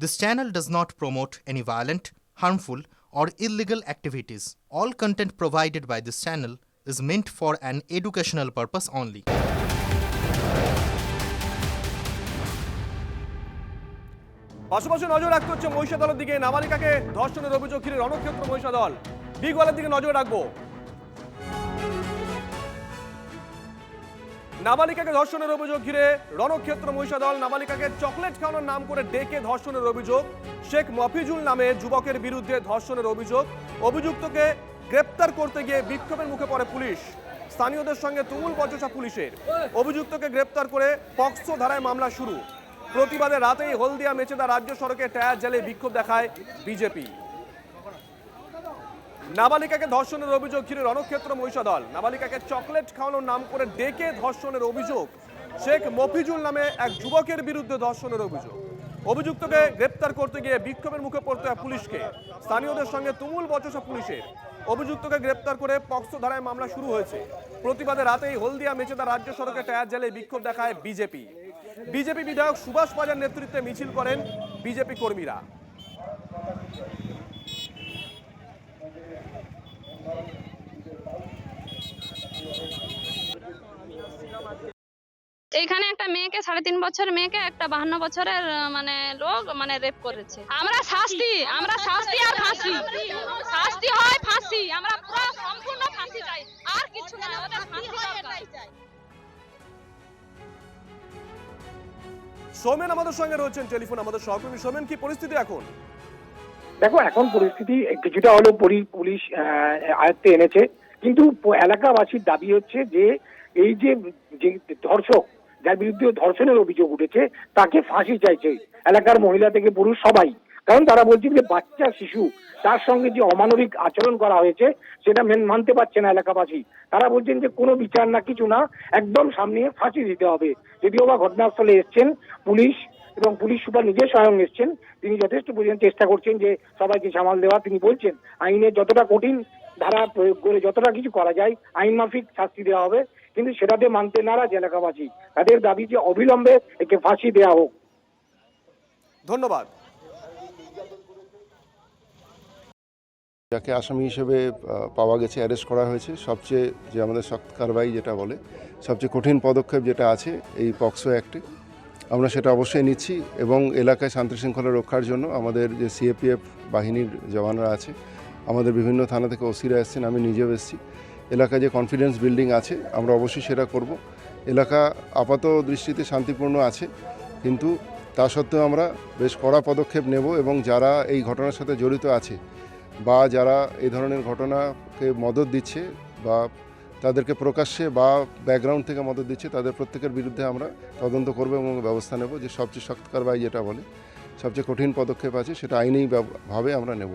This channel does not promote any violent, harmful, or illegal activities. All content provided by this channel is meant for an educational purpose only. পাশাপাশি নজর রাখতে হচ্ছে মহিষাদলের দিকে। নাবালিকাকে ধর্ষণের অভিযোগ ঘিরে রণক্ষেত্র মহিষাদল। বিগওয়ালের দিকে নজর রাখবো। নাবালিকাকে ধর্ষণের অভিযোগ ঘিরে রণক্ষেত্র মহিষাদল। নাবালিকাকে চকলেট খাওয়ানোর নাম করে ডেকে ধর্ষণের অভিযোগ। শেখ মফিজুল নামে যুবকের বিরুদ্ধে ধর্ষণের অভিযোগ। অভিযুক্তকে গ্রেপ্তার করতে গিয়ে বিক্ষোভের মুখে পড়ে পুলিশ। স্থানীয়দের সঙ্গে তুমুল বচসা পুলিশের। অভিযুক্তকে গ্রেপ্তার করে পক্সো ধারায় মামলা শুরু। প্রতিবাদে রাতেই হলদিয়া মেচেদা রাজ্য সড়কে টায়ার জ্বালিয়ে বিক্ষোভ দেখায় বিজেপি। নাবালিকাকে ধর্ষণের অভিযোগ ঘিরে রণক্ষেত্র মহিষাদল। নাবালিকাকে চকলেট খাওয়ানোর নাম করে ডেকে ধর্ষণের অভিযোগ। শেখ মফিজুল নামে এক যুবকের বিরুদ্ধে ধর্ষণের অভিযোগ। অভিযুক্তকে গ্রেপ্তার করতে গিয়ে বিক্ষোভের মুখে পড়তে হয় পুলিশকে। স্থানীয়দের সঙ্গে তুমুল বচসা পুলিশের। অভিযুক্তকে গ্রেপ্তার করে পক্সো ধারায় মামলা শুরু হয়েছে। প্রতিবাদে রাতেই হলদিয়া মেচেদা রাজ্য সড়কে টায়ার জ্বালিয়ে বিক্ষোভ দেখায় বিজেপি। বিজেপি বিধায়ক সুভাষ পাজার নেতৃত্বে মিছিল করেন বিজেপি কর্মীরা। এইখানে একটা মেয়েকে 3.5 বছরের মেয়েকে একটা 52 বছরের মানে লোক মানে রেপ করেছে। আমরা শাস্তি আর ফাঁসি, শাস্তি হয় ফাঁসি, আমরা পুরো সম্পূর্ণ ফাঁসি চাই, আর কিছু না, ওদের ফাঁসি চাই। সৌমেন আমাদের সঙ্গে রয়েছেন টেলিফোন, আমাদের সহকর্মী। সৌমেন, কি পরিস্থিতি এখন? দেখো, এখন পরিস্থিতি কিছুটা হলেও পুলিশ আয়ত্তে এনেছে, কিন্তু এলাকাবাসীর দাবি হচ্ছে যে এই যে ধর্ষক, যার বিরুদ্ধে ধর্ষণের অভিযোগ উঠেছে, তাকে ফাঁসি চাইছে এলাকার মহিলা থেকে পুরুষ সবাই। কারণ তারা বলছেন যে বাচ্চা শিশু, তার সঙ্গে যে অমানবিক আচরণ করা হয়েছে সেটা মানতে পারছে না এলাকাবাসী। তারা বলছেন যে কোনো বিচার না, কিছু না, একদম সামনে ফাঁসি দিতে হবে। যদিও বা ঘটনাস্থলে এসছেন পুলিশ এবং পুলিশ সুপার নিজে স্বয়ং এসছেন, তিনি যথেষ্ট পরিমাণ চেষ্টা করছেন যে সবাইকে সামাল দেওয়া। তিনি বলছেন আইনের যতটা কঠিন ধারা প্রয়োগ করে যতটা কিছু করা যায় আইন মাফিক শাস্তি দেওয়া হবে, কিন্তু সেটাতে মানতে নারাজ এলাকাবাসী। তাদের দাবি যে অবিলম্বে একে ফাঁসি দেওয়া হোক। ধন্যবাদ। যাকে আসামি হিসেবে পাওয়া গেছে, অ্যারেস্ট করা হয়েছে, সবচেয়ে যে আমাদের শক্ত কারবাই যেটা বলে, সবচেয়ে কঠিন পদক্ষেপ যেটা আছে এই পক্সো অ্যাক্টে, আমরা সেটা অবশ্যই নিচ্ছি। এবং এলাকায় শান্তি শৃঙ্খলা রক্ষার জন্য আমাদের যে সিএপিএফ বাহিনীর জওয়ানরা আছে, আমাদের বিভিন্ন থানা থেকে ওসিরা এসছেন, আমি নিজেও এসেছি। এলাকায় যে কনফিডেন্স বিল্ডিং আছে আমরা অবশ্যই সেটা করব। এলাকা আপাত দৃষ্টিতে শান্তিপূর্ণ আছে, কিন্তু তা সত্ত্বেও আমরা বেশ কড়া পদক্ষেপ নেব এবং যারা এই ঘটনার সাথে জড়িত আছে বা যারা এই ধরনের ঘটনাকে মদত দিচ্ছে বা তাদেরকে প্রকাশ্যে বা ব্যাকগ্রাউন্ড থেকে মদত দিচ্ছে, তাদের প্রত্যেকের বিরুদ্ধে আমরা তদন্ত করব এবং ব্যবস্থা নেব। যে সবচেয়ে শক্ত কারবাই যেটা বলে, সবচেয়ে কঠিন পদক্ষেপ আছে, সেটা আইনি ভাবে আমরা নেব।